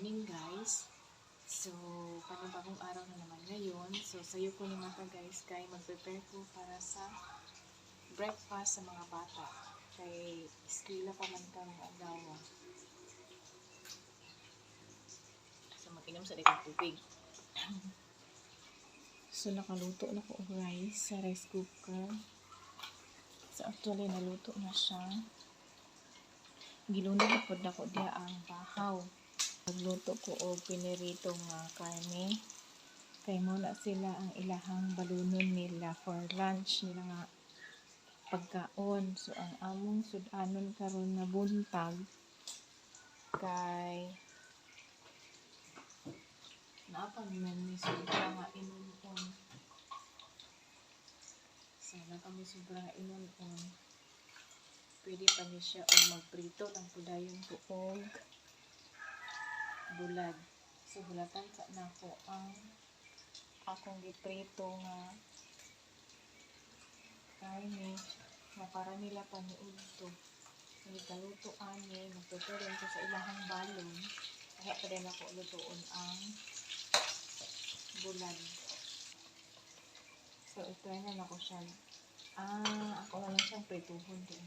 morning guys. So, panibagong araw na naman ngayon. So, sayo ko ni mga guys kay mag-prepare ko para sa breakfast sa mga bata. Kay eskwela pa man kang agawa. So, mag-inom sa likod tubig. So, nakaluto na ko guys sa rice cooker. So, actually, naluto na siya. Gilunod po na ko diya ang bahaw. Nagluto ko o pinirito nga karne. Kay muna sila ang ilahang balunon nila for lunch nila nga pagkaon. So, ang among sudanon karon na buntag kay naapag man ni sobra nga inunon. So, naapag ni sobra nga inunon. Pwede pa ni siya o magprito lang po dayon tuog bulag. So, hulatan sa nako ang akong giprito nga karne na para nila panuudto. Hindi kaluto ani, magprepare ko sa ilahang balon. Kaya pa din ako lutuon ang bulag. So, ito na ako siya. Ako na lang siyang prituhon din.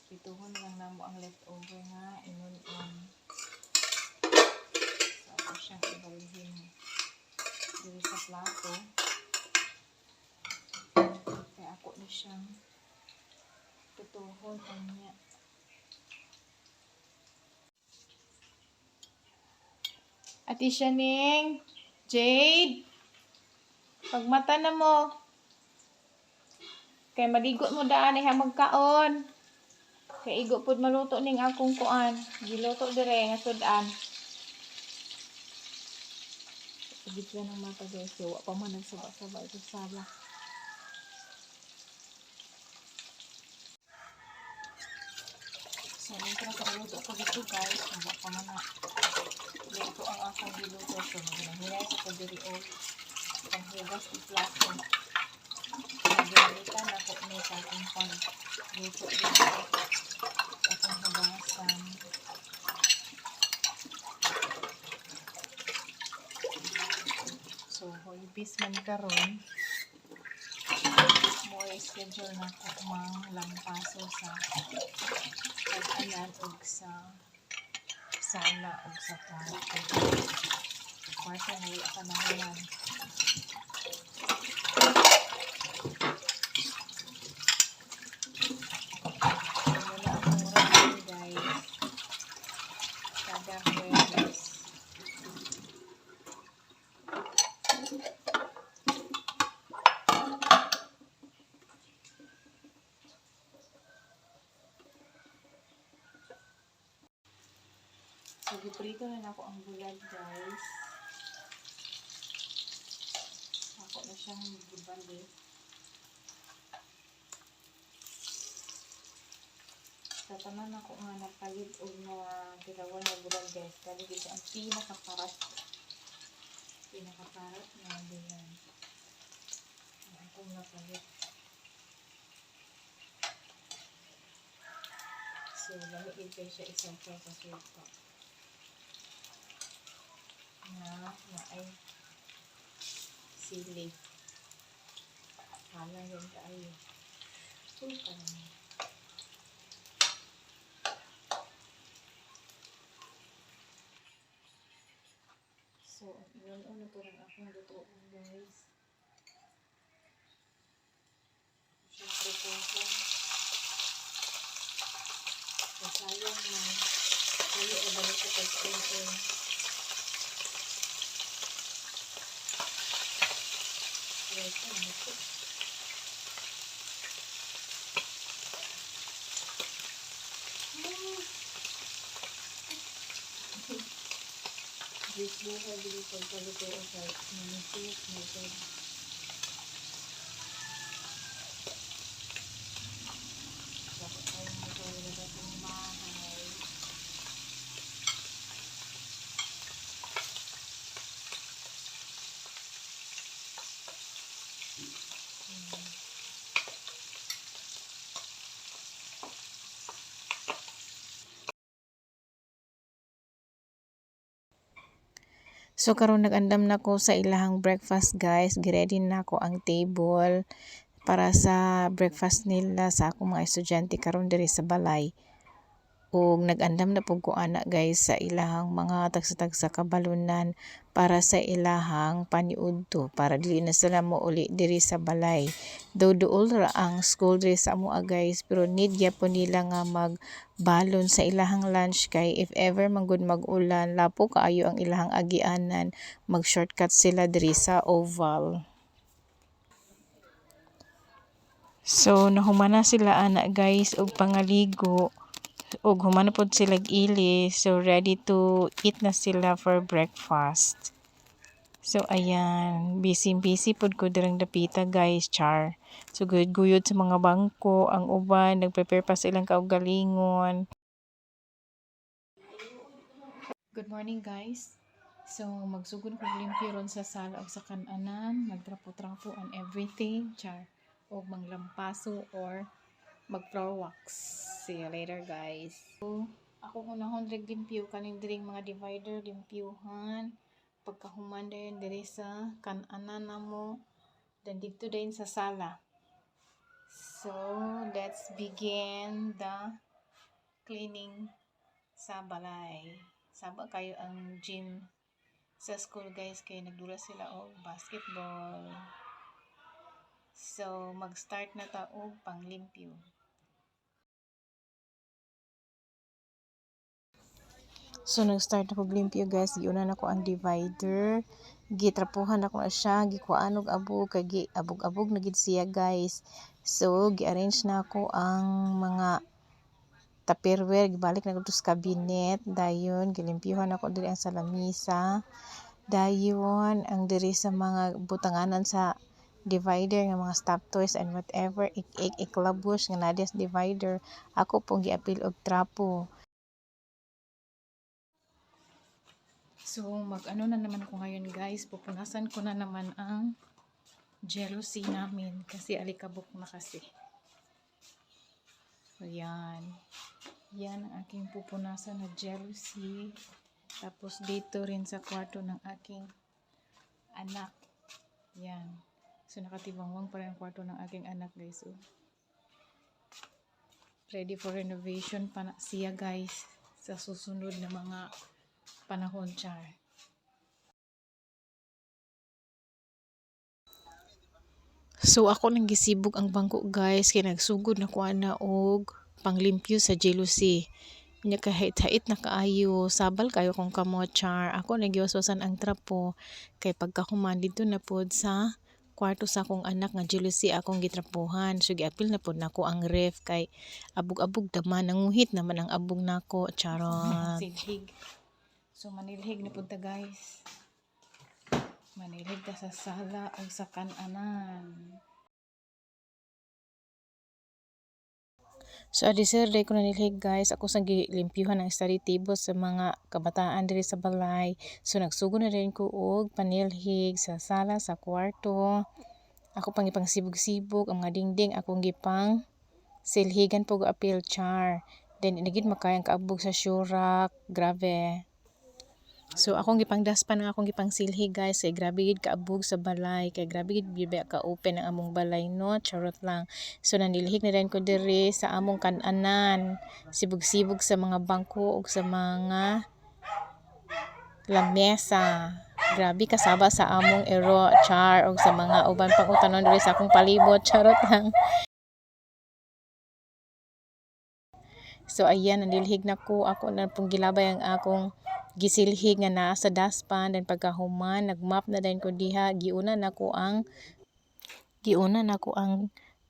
Prituhon lang na mo ang leftover nga inunon. So, ako siyang ibalhin dito sa plato. Kaya ako na siyang prituhon niya. Ati siya ning Jade, pagmata na mo. Kay maligot mo daan ha magkaon. Kay igo pud maluto ning akong kuan. Giluto dire nga sudan. Igit yan ang mata guys. Wa pa man nagsaba-saba ito sala. So, intro sa luto ko dito guys. Wa pa man na. Dito ang akong giluto. So, hinay sa kudiri o panghugas i plato. Nagalitan ako ni sa aking pang-luto dito. Akong hugasan. So, hulbis man karon mo schedule na ko mang lampaso sa pag-anan o sa sala o sa kwarto. Kwarto na wala ka nahulan. So, giprito na ako ang bulag, guys. Ako na siyang gibali. Tatanan ako nga napalit o mga kilawal na bulag, guys. Kali dito ang pinakaparat. Pinakaparat na bulag. Ang akong napalit. So, lamig kayo siya isang sa suka. Na ay sili. Hala yun tayo. Suka naman. So, yun na po lang akong lutoon guys. Siyempre po ako. Masayang man. Kaya ibalik ko pag-iin. Ito, ito. This mo ka dito pagpaluto o sa nanisip na ito. Dapat tayo magkawala na itong bahay. So karon nag-andam na ko sa ilahang breakfast guys, giready na ko ang table para sa breakfast nila sa akong mga estudyante karon diri sa balay. Ug nag-andam na pud ko ana guys sa ilahang mga tagsa-tagsa kabalunan para sa ilahang paniudto para dili na sila mouli diri sa balay. Duol ra ang school diri sa amoa guys pero need gyapon nila nga magbalon sa ilahang lunch kay if ever manggod mag-ulan lapo kaayo ang ilahang agianan, mag-shortcut sila diri sa oval. So nahumana sila ana guys og pangaligo. Ug human pod sila ili, so ready to eat na sila for breakfast. So ayan, busy pod ko dirang dapita guys, char. So guyod sa mga bangko, ang uban nagprepare pa silang kaugalingon. Good morning guys. So magsugod ko limpyo ron sa sala o sa kananan, magtrapo-trapo and everything, char. O manglampaso or mag-floor wax. See you later guys. So, ako unahon limpyo kaning diring mga divider limpyuhan. Pagkahuman din diri sa kananan namo. Then dito din sa sala. So, let's begin the cleaning sa balay. Saba kayo ang gym sa school guys kay nagdula sila og basketball. So, mag-start na ta og panglimpyo. So nag-start ako limpyo guys, giunan ako ang divider, gitrapuhan ako na siya, gikuan og abog kay giabog-abog na gid siya guys. So gi-arrange na ako ang mga tupperware, gibalik na ko sa cabinet, dayon gilimpyuhan ako diri ang salamisa. Dayon ang diri sa mga butanganan sa divider nga mga stop toys and whatever iklabos nga nadia sa divider, ako pong giapil og trapo. So, mag-ano na naman ako ngayon guys. Pupunasan ko na naman ang jealousy namin. Kasi alikabok na kasi. So, yan. Yan ang aking pupunasan na jealousy. Tapos, dito rin sa kwarto ng aking anak. Yan. So, nakatibangwang pa rin ang kwarto ng aking anak guys. So, ready for renovation pa na siya guys. Sa susunod na mga panahon, char. So ako nang gisibog ang bangko guys kay nagsugod na ko ana og panglimpyo sa jealousy. Nya kahit-hait na kaayo, sabal kayo kung kamo char. Ako nagiwaswasan ang trapo kay pagkahuman dito na pod sa kwarto sa akong anak nga jealousy akong gitrapuhan. So giapil na pod nako ang ref kay abog-abog daman, nanguhit naman ang abog nako, charon. Silhig. So manilhig na punta guys. Manilhig ka sa sala o sa kananan. So adisir day ko nanilhig guys. Ako sang gilimpyuhan ang study table sa mga kabataan diri sa balay. So nagsugod na rin ko og panilhig sa sala, sa kwarto. Ako pang ipang sibog-sibog ang mga dingding akong gipang silhigan po apil char. Then inagid makayang kaabog sa syurak. Grabe. So akong gipangdaspan ang akong gipang silhi guys kay grabe gid kaabog sa balay, kay grabe gid biya ka open ang among balay no, charot lang. So nanilhig na rin ko diri sa among kananan, sibog-sibog sa mga bangko ug sa mga lamesa. Grabe kasaba sa among ero char ug sa mga uban pang utanon diri sa akong palibot, charot lang. So ayan, nanilhig na ko, ako na pong gilabay ang akong gisilhig nga naa sa daspan, then pagkahuman nagmap na din ko diha, giuna nako ang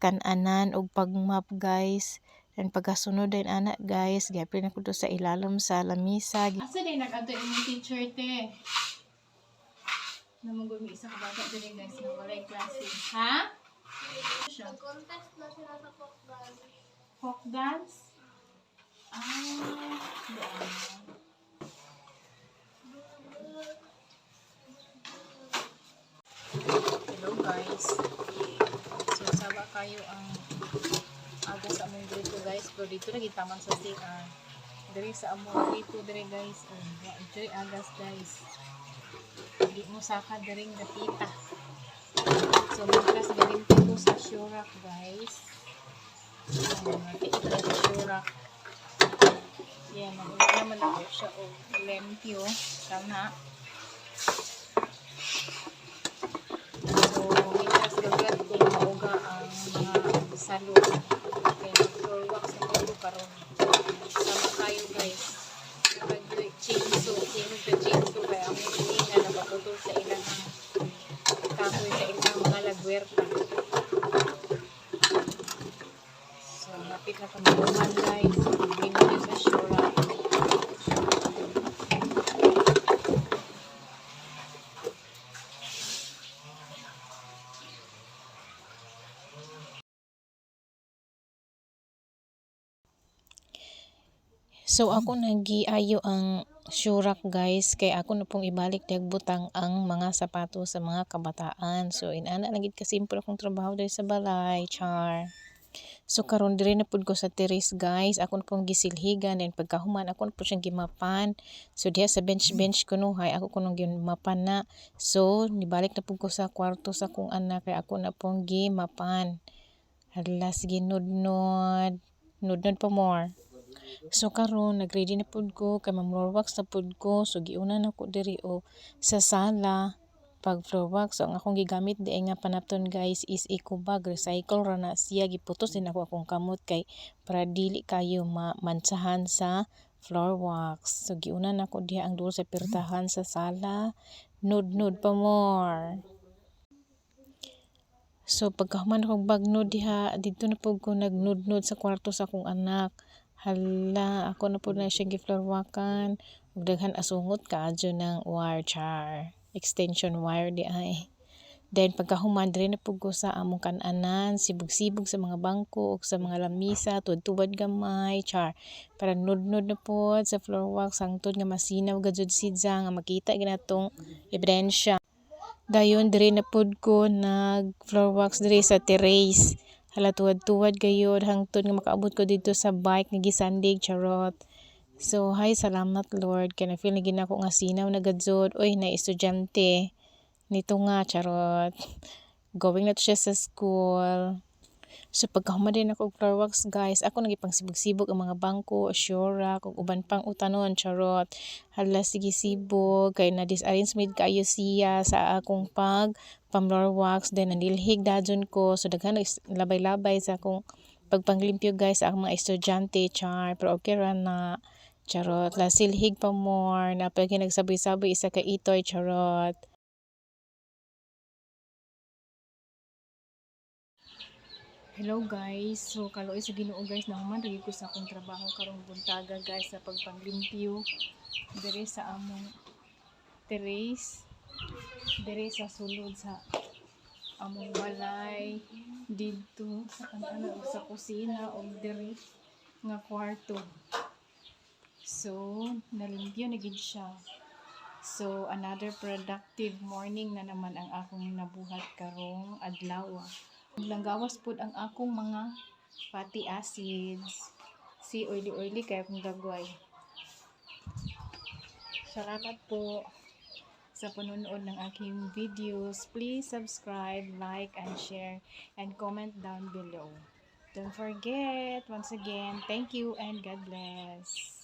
kananan og pagmap guys. Then pagkasunod din ana guys, giapil na ko to sa ilalim sa lamisa. Asa din nag-adto imong teacher te? Namugod mi isa ka bata diri guys na walay klase. Ha? Nag-contest na sila sa folk dance. Folk dance? Ah, hello guys. So sawa kayo ang aga sa among dito guys. Pero dito lagi taman sa CR. Diri sa among dito diri guys. Diri agas guys. Hindi mo saka daring gatita. So, magkas galing ko sa Shurak, guys. Nakita sa Shurak. Yan, nagulog naman ako siya o lempyo. Sana. So, mitas gagad kung mauga ang mga salud. Kaya mag-floor wax na po karon. Sama tayo, guys. Nag-chainsaw. Nag-chainsaw kaya ang hindi na napaputol sa ilang kahoy sa ilang mga lagwerta. So, napit na pag-uman, guys. Binili sa Shura. So ako nagiayo ang Shurak, guys, kay ako na pong ibalik dagbutang ang mga sapatos sa mga kabataan. So inana lang gid ka simple akong trabaho diri sa balay, char. So karon diri na pud ko sa terrace, guys. Ako na pong gisilhigan and pagkahuman ako na po siyang gimapan. So diha sa bench kunuhay ako kunong gimapan na. So nibalik na pud ko sa kwarto sa kong anak kay ako na pong gimapan. Hala, sige, nudnod pa more. So karon nagready na pud ko kay mag-floor wax na pud ko. So giuna na ko diri o sa sala pag floor wax. So ang akong gigamit di nga panapton, guys, is eco bag. Recycle ra na siya. Giputos din ako akong kamot kay para dili kayo mantsahan sa floor wax. So giuna na ko diha ang duol sa pirtahan sa sala. Nudnod pa more. So pagkahuman akong bagno diha dito na pud ko nagnudnod sa kwarto sa akong anak. Hala, ako na po na siya giflorwakan. Ug daghan asungot kaadyo ng wire, char. Extension wire di ay. Then pagkahuman diri na pud ko sa among kan-anan, sibog-sibog sa mga bangko ug sa mga lamisa, tuwad-tuwad gamay, char. Para nudnod na pod sa floor wax hangtod nga masinaw gajud sidza nga makita ginatong ebidensya. Dayon diri na pud ko nag floor wax diri sa terrace. Hala, tuwad-tuwad gayud hangtod nga makaabot ko dito sa bike nga gisandig, charot. So hay, salamat Lord kay na feel na gid ako nga sinaw na gadzud. Oy, na estudyante nito nga, charot. Going na to siya sa school. So pagkahuman din ako og floor wax, guys, ako nagipang sibog-sibog ang mga bangko, asyura, kung uban pang utanon, charot. Hala, sige sibog, kay na-disarrangement kaayo siya sa akong pam-floor wax, then nanilhig dadyon ko, so daghan labay-labay sa akong pagpanglimpyo, guys, sa akong mga estudyante, char, pero okay ra na, charot. La silhig pa more, na pag nagsaboy-saboy isa ka itoy, charot. Hello, guys. So kaloy sa Ginoo, guys, nahuman lagi ko sa akong trabaho karong buntaga, guys, sa pagpanglimpyo diri sa among terrace, diri sa sulod sa among balay, dito sa kanana sa kusina o diri nga kwarto. So nalimpyo na gid siya. So another productive morning na naman ang akong nabuhat karong adlaw. Langgawas pud ang akong mga fatty acids. Si oily kaya akong gagway. Salamat po sa panonood ng aking videos. Please subscribe, like, and share, and comment down below. Don't forget, once again, thank you and God bless.